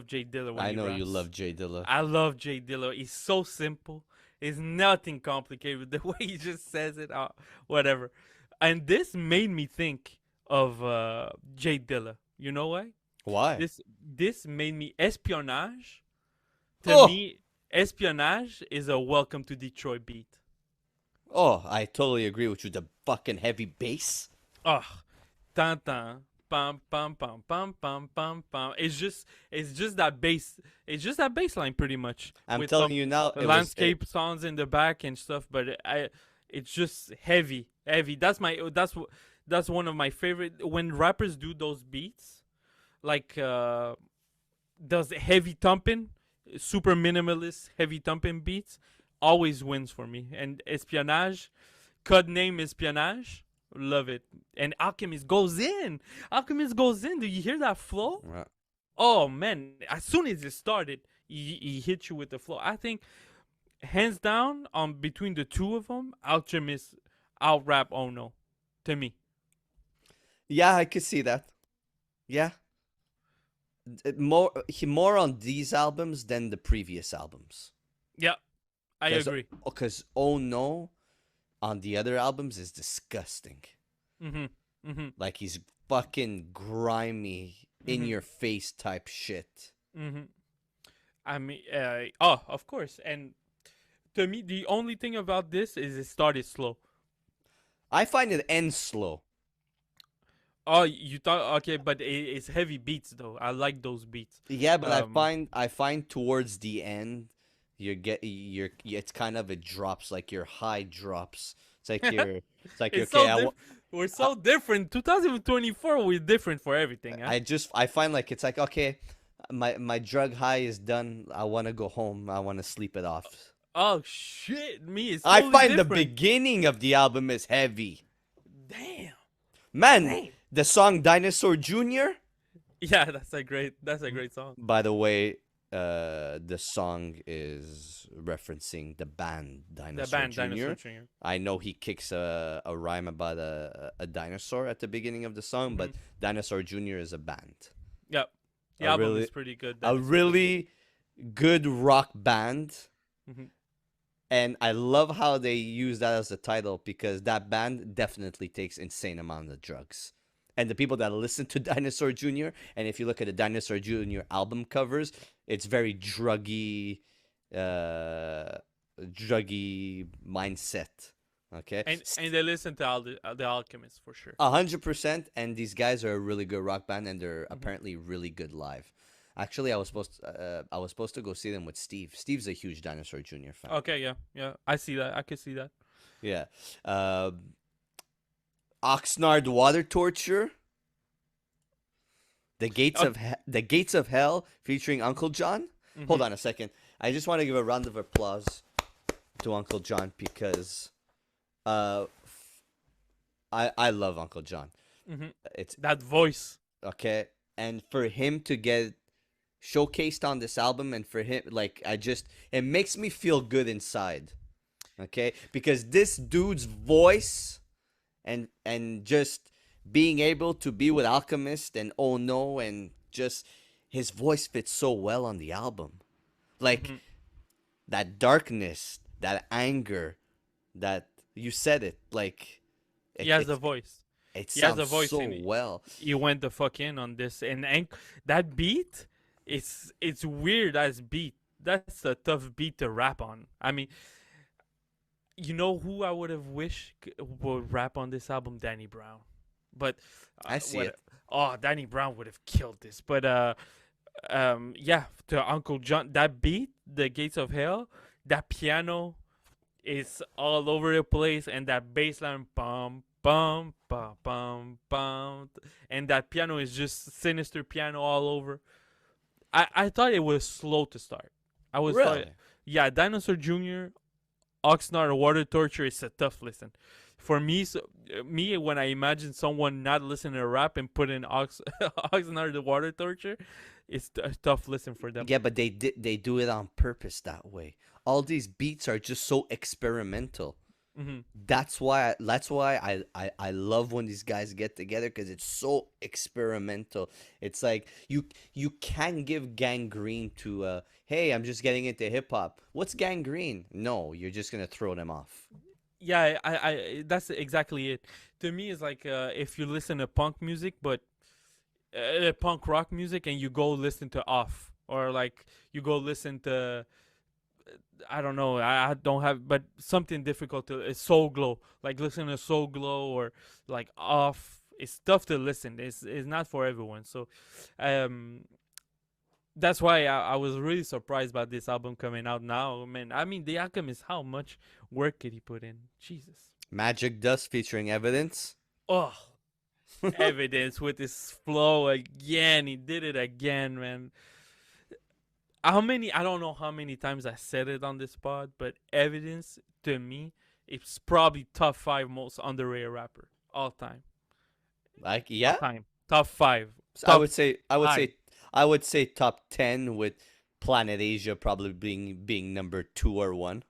Jay Dilla when I he know raps. you love Jay Dilla. I love Jay Dilla. He's so simple. It's nothing complicated. The way he just says it, whatever. And this made me think of Jay Dilla. You know why? Why? This made me espionage. To Oh! me, espionage is a Welcome to Detroit beat. Oh, I totally agree with you. The fucking heavy bass. Oh, tan tan, pam pam pam pam pam pam pam. It's just that bass. It's just that bass line pretty much. I'm with telling some you now. landscape sounds in the back and stuff. But it's just heavy. That's one of my favorite when rappers do those beats, like does heavy thumping, super minimalist heavy thumping beats. Always wins for me. And Espionage, code name Espionage, love it. And Alchemist goes in. Do you hear that flow? Right. Oh man! As soon as it started, he hit you with the flow. I think hands down on between the two of them, Alchemist out rap Oh No, to me. Yeah, I could see that. Yeah. More on these albums than the previous albums. Yeah, I agree. Because Oh No on the other albums is disgusting. Like he's fucking grimy, in your face type shit. I mean, of course. And to me, the only thing about this is it started slow. I find it ends slow. Oh, you thought okay, but it's heavy beats though. I like those beats. Yeah, but I find towards the end it's kind of it drops, like your high drops. It's like you're it's like It's okay, so We're so different. 2024, we're different for everything. Huh? I find like it's like okay, my drug high is done. I want to go home. I want to sleep it off. Oh shit, me it's I totally find the different. beginning of the album is heavy. Damn. Man, Damn. the song Dinosaur Jr. Yeah, that's a great song. By the way, the song is referencing the band The Dinosaur band Jr. Dinosaur Jr. I know he kicks a rhyme about a dinosaur at the beginning of the song, but Dinosaur Jr. is a band. Yep. The A album really- is pretty good. A really good rock band. Mhm. And I love how they use that as a title because that band definitely takes insane amount of drugs. And the people that listen to Dinosaur Jr., and if you look at the Dinosaur Jr. album covers, it's very druggy mindset. Okay? And they listen to the Alchemist for sure. 100%, and these guys are a really good rock band, and they're apparently really good live. Actually, I was supposed to go see them with Steve. Steve's a huge Dinosaur Jr. fan. Okay, yeah. I see that. I can see that. Yeah. Oxnard Water Torture. The Gates of Hell featuring Uncle John. Hold on a second. I just want to give a round of applause to Uncle John because I love Uncle John. It's That voice. okay, and for him to get showcased on this album, and for him, like, it makes me feel good inside. Okay, because this dude's voice and just being able to be with Alchemist and Oh No, and just his voice fits so well on the album. Like that darkness, that anger, that you said it, like He has the voice. it He has sounds a voice so in it. well. You went the fuck in on this, and that beat, it's weird as beat. That's a tough beat to rap on. I mean, you know who I would have wished would rap on this album? Danny Brown. But I see it. Oh, Danny Brown would have killed this. But yeah, to Uncle John, that beat, the Gates of Hell, that piano is all over the place, and that bass line, bum bum bum bum bum, and that piano is just sinister piano all over. I thought it was slow to start. I was Really? yeah, Dinosaur Jr., Oxnard Water Torture is a tough listen. For me, me when I imagine someone not listening to rap and put in Oxnard the Water Torture, it's a tough listen for them. Yeah, but they do it on purpose that way. All these beats are just so experimental. That's why I love when these guys get together, because it's so experimental. It's like you can give Gangrene to hey, I'm just getting into hip hop. What's Gangrene? No, you're just gonna throw them off. Yeah, I that's exactly it. To me, it's like if you listen to punk music, but punk rock music, and you go listen to Off, or like you go listen to, I don't know, I don't have, but something difficult to, it's Soul Glow. Like listen to Soul Glow or like Off. It's tough to listen. It's not for everyone. So, that's why I was really surprised by this album coming out now, man. I mean, The Alchemist, how much work did he put in? Jesus. Magic Dust featuring Evidence. Oh, Evidence with his flow again. He did it again, man. I don't know how many times I said it on this pod, but Evidence, to me, it's probably top 5 most underrated rapper all time. Like, yeah, All time. Top 5. I would say top 10, with Planet Asia probably being number 2 or 1.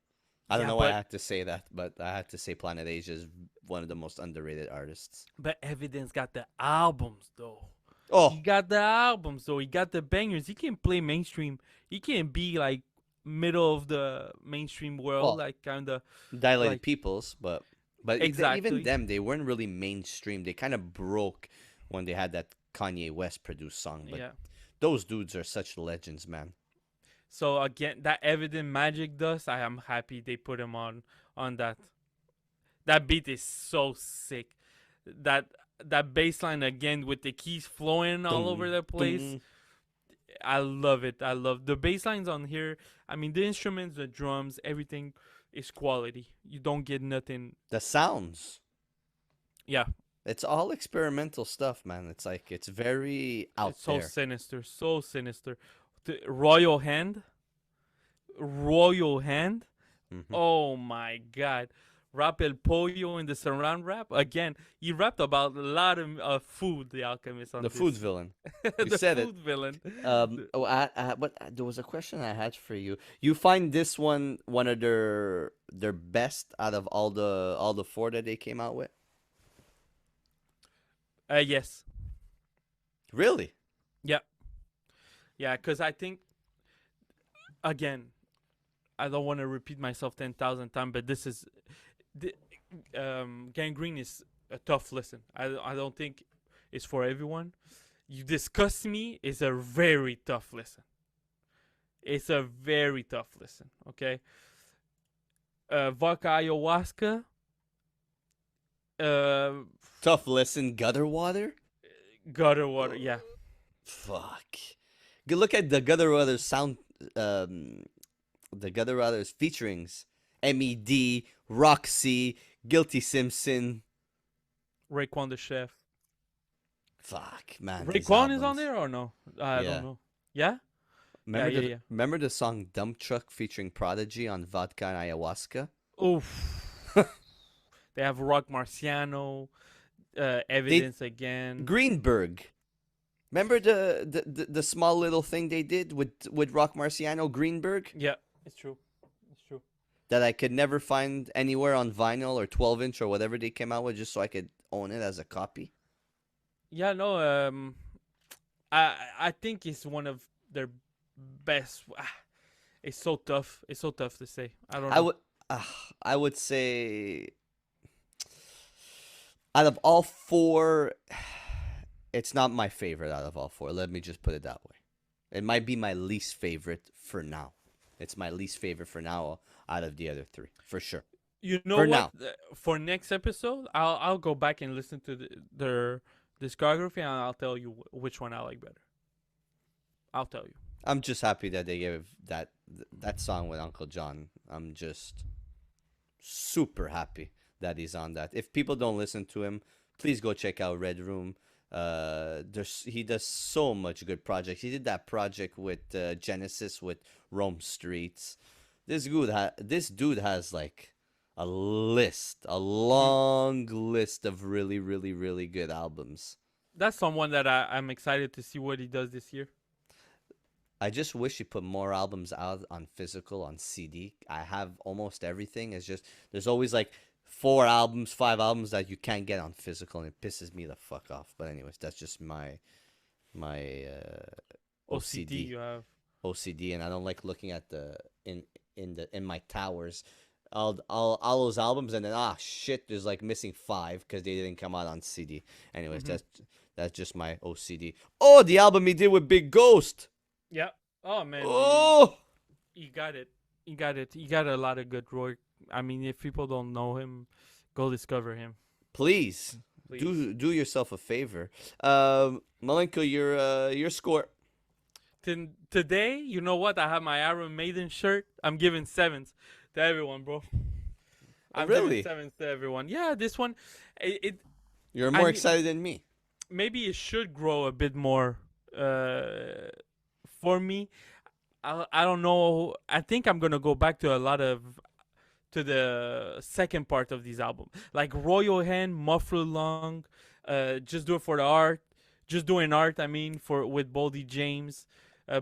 I don't Yeah, know why I but- had to say that, but I had to say Planet Asia is one of the most underrated artists. But Evidence got the albums, though. Oh, He got the albums, though. He got the bangers. He can play mainstream. He can be like middle of the mainstream world, Well, like kind of. Dilated like- Peoples, but Exactly. even them, they weren't really mainstream. They kind of broke when they had that Kanye West produced song. But Yeah. those dudes are such legends, man. So again, that Evident Magic Dust, I am happy they put him on that. That beat is so sick. That bass line again with the keys flowing all over the place. Dum. I love it. I love the bass lines on here. I mean, the instruments, the drums, everything is quality. You don't get nothing. The sounds. Yeah, It's all experimental stuff, man. It's like it's very out It's so there. sinister, so sinister. The Royal Hand, Royal Hand. Hmm. Oh my God. Rap El Pollo in the surround rap. Again, he rapped about a lot of food, the Alchemist, The on food this. villain. You The said it. food villain. Oh, what? There was a question I had for you. You find this one of their best out of all the four that they came out with? Yes. Really? Yeah. Yeah, because I think, again, I don't want to repeat myself 10,000 times, but this is. The, Gangrene is a tough listen. I don't think it's for everyone. You Disgust Me is a very tough listen. It's a very tough listen. Okay. Vodka Ayahuasca. Uh, Tough listen. Gutter water. Gutter Water. Yeah. Fuck. Good look at the Gutter Water sound. Um, the Gutter Waters featurings. Med, Roxy, Guilty Simpson. Raekwon the Chef. Fuck, man. These Raekwon is on albums. there or no? I don't Yeah. know. Yeah. Yeah. Yeah. Yeah. Remember the song Dump Truck featuring Prodigy on Vodka and Ayahuasca? Oof. They have Rock Marciano. Evidence again. Greenberg. Remember the small little thing they did with Rock Marciano Greenberg Yeah, it's true. It's true. that I could never find anywhere on vinyl or 12-inch or whatever they came out with just so I could own it as a copy. Yeah, no. I think it's one of their best. It's so tough. It's so tough to say. I don't I know. would uh, I would say out of all four, it's not my favorite out of all four. Let me just put it that way. It might be my least favorite for now. It's my least favorite for now out of the other three, for sure. You know For what? now. For next episode, I'll go back and listen to their discography, and I'll tell you which one I like better. I'll tell you. I'm just happy that they gave that song with Uncle John. I'm just super happy that he's on that. If people don't listen to him, please go check out Red Room. He does so much good projects. He did that project with Genesis with Rome Streets. This dude has like a long list of really, really, really good albums. That's someone that I'm excited to see what he does this year. I just wish he put more albums out on physical, on CD. I have almost everything. It's just there's always like 4 albums, 5 albums that you can't get on physical, and it pisses me the fuck off. But anyways, that's just my OCD OCD you have. OCD, and I don't like looking at in my towers all those albums, and then shit, there's like missing 5 because they didn't come out on CD. Anyways, Mhm. that's just my OCD. Oh, the album he did with Big Ghost. Yeah. Oh man. Oh. You got it. You got it. You got a lot of good work. I mean, if people don't know him, go discover him. Please, Please. do yourself a favor. Malenko, your score. Today, you know what? I have my Iron Maiden shirt. I'm giving 7s to everyone, bro. I'm Really? giving 7s to everyone. Yeah, this one, it You're I more mean- excited than me. maybe it should grow a bit more. For me, I don't know. I think I'm gonna go back to the second part of this album, like Royal Hand, Muffler Lung, Just Do It for the Art, Just Doing Art. I mean, for with Boldy James,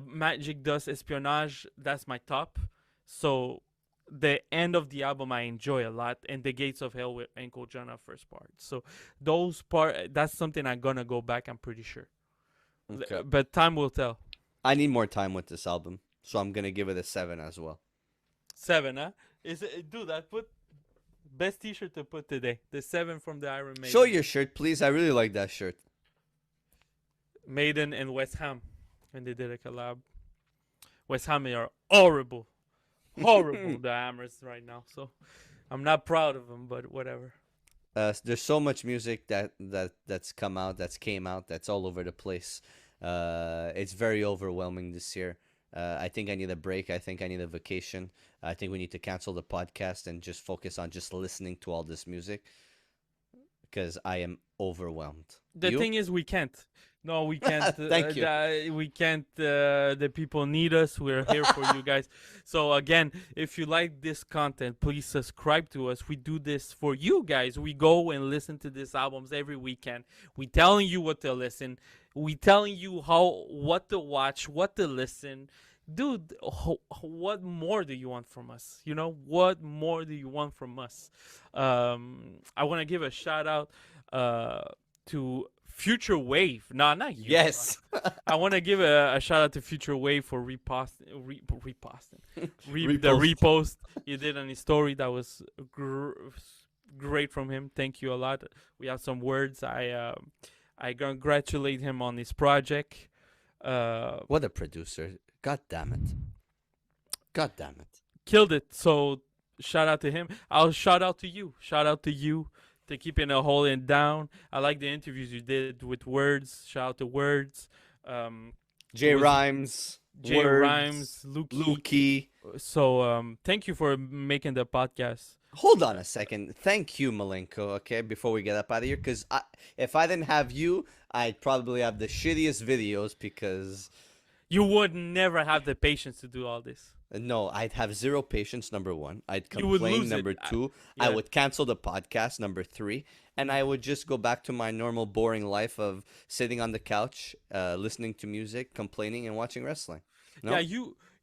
Magic Dust, Espionage. That's my top. So the end of the album I enjoy a lot, and The Gates of Hell with Uncle John first part. So that's something I'm gonna go back. I'm pretty sure. Okay. But time will tell. I need more time with this album, so I'm gonna give it a 7 as well. 7, huh? Dude? I put best T-shirt to put today. The 7 from the Iron Maiden. Show your shirt, please. I really like that shirt. Maiden and West Ham when they did a collab. West Ham are horrible, horrible. The Hammers right now. So I'm not proud of them, but whatever. There's so much music that's come out, that's came out, that's all over the place. It's very overwhelming this year. I think I need a break. I think I need a vacation. I think we need to cancel the podcast and just focus on just listening to all this music. because I am overwhelmed. The You? thing is, we can't. No, we can't. Thank you. We can't. The people need us. We're here for you guys. So again, if you like this content, please subscribe to us. We do this for you guys. We go and listen to these albums every weekend. We telling you what to listen. We telling you what to watch, what to listen. Dude, what more do you want from us? You know, what more do you want from us? I want to give a shout out to Future Wave. No, not you. Yes. I want to give a shout out to Future Wave for reposting the repost you did on his story. That was great from him. Thank you a lot. We have some words. I congratulate him on his project. What a producer. God damn it. God damn it. Killed it. So shout out to him. I'll shout out to you. Shout out to you to keeping it holding down. I like the interviews you did with Words. Shout out to Words. J Rhymes. J Rhymes. Lukey. So thank you for making the podcast. Hold on a second. Thank you, Malenko, okay, before we get up out of here. Because if I didn't have you, I'd probably have the shittiest videos because... You would never have the patience to do all this. No, I'd have zero patience, number one. I'd You would complain, lose it. number two. Yeah. I would cancel the podcast, number three. And I would just go back to my normal boring life of sitting on the couch, listening to music, complaining, and watching wrestling. No?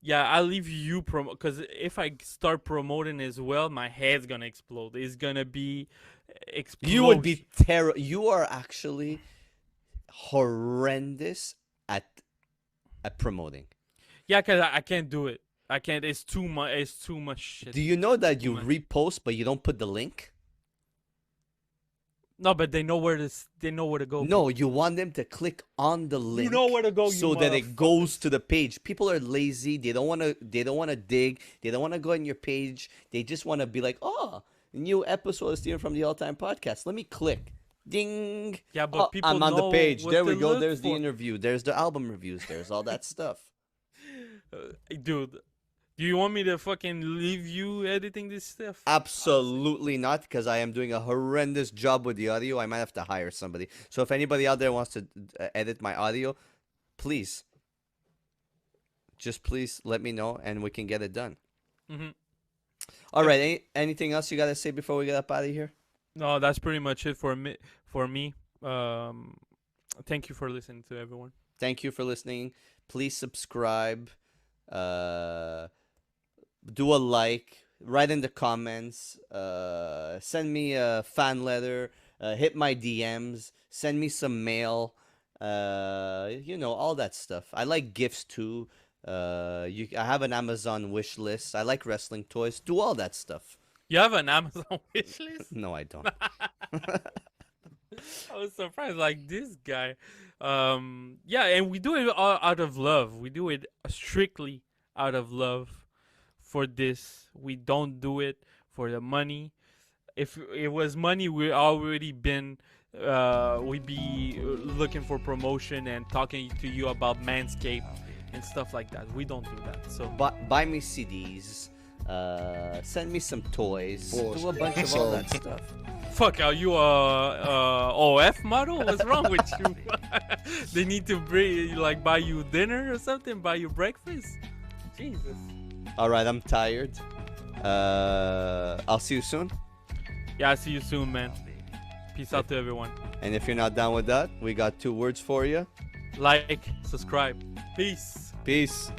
Yeah, I'll leave you promote, because if I start promoting as well, my head's gonna explode. It's gonna be explode. You would be terrible. You are actually horrendous at promoting. Yeah, because I can't do it. I can't. It's too much. It's too much shit. Do you know that you much. repost, but you don't put the link? No, but they know where to. They know where to go. No, you want them to click on the link. You know where to go. So that it goes to the page. People are lazy. They don't want to. They don't want to dig. They don't want to go on your page. They just want to be like, oh, new episode is here from the All Time Podcast. Let me click. Ding. Yeah, but people I'm on the know page. what There to we go. look There's the for. interview. There's the album reviews. There's all that stuff. Dude, do you want me to fucking leave you editing this stuff? Absolutely not, because I am doing a horrendous job with the audio. I might have to hire somebody. So if anybody out there wants to edit my audio, please, just please let me know and we can get it done. Mm-hmm. All right. Anything else you got to say before we get up out of here? No, that's pretty much it for me. Thank you for listening to everyone. Thank you for listening. Please subscribe. Do a like. Write in the comments. Send me a fan letter. Hit my DMs. Send me some mail. All that stuff. I like gifts too. I have an Amazon wish list. I like wrestling toys. Do all that stuff. You have an Amazon wish list? No, I don't. I was surprised, like this guy. Yeah, and we do it all out of love. We do it strictly out of love for this. We don't do it for the money. If it was money, we already been. We'd be looking for promotion and talking to you about Manscaped and stuff like that. We don't do that. So Buy me CDs. Send me some toys. Do a bunch of all that stuff. fuck, are you a OF model? What's wrong with you? They need to buy you dinner or something, buy you breakfast. Jesus. All right, I'm tired. I'll see you soon. Yeah, I'll see you soon, man. Peace out to everyone. And if you're not down with that, we got 2 words for you. Like, subscribe. Peace. Peace.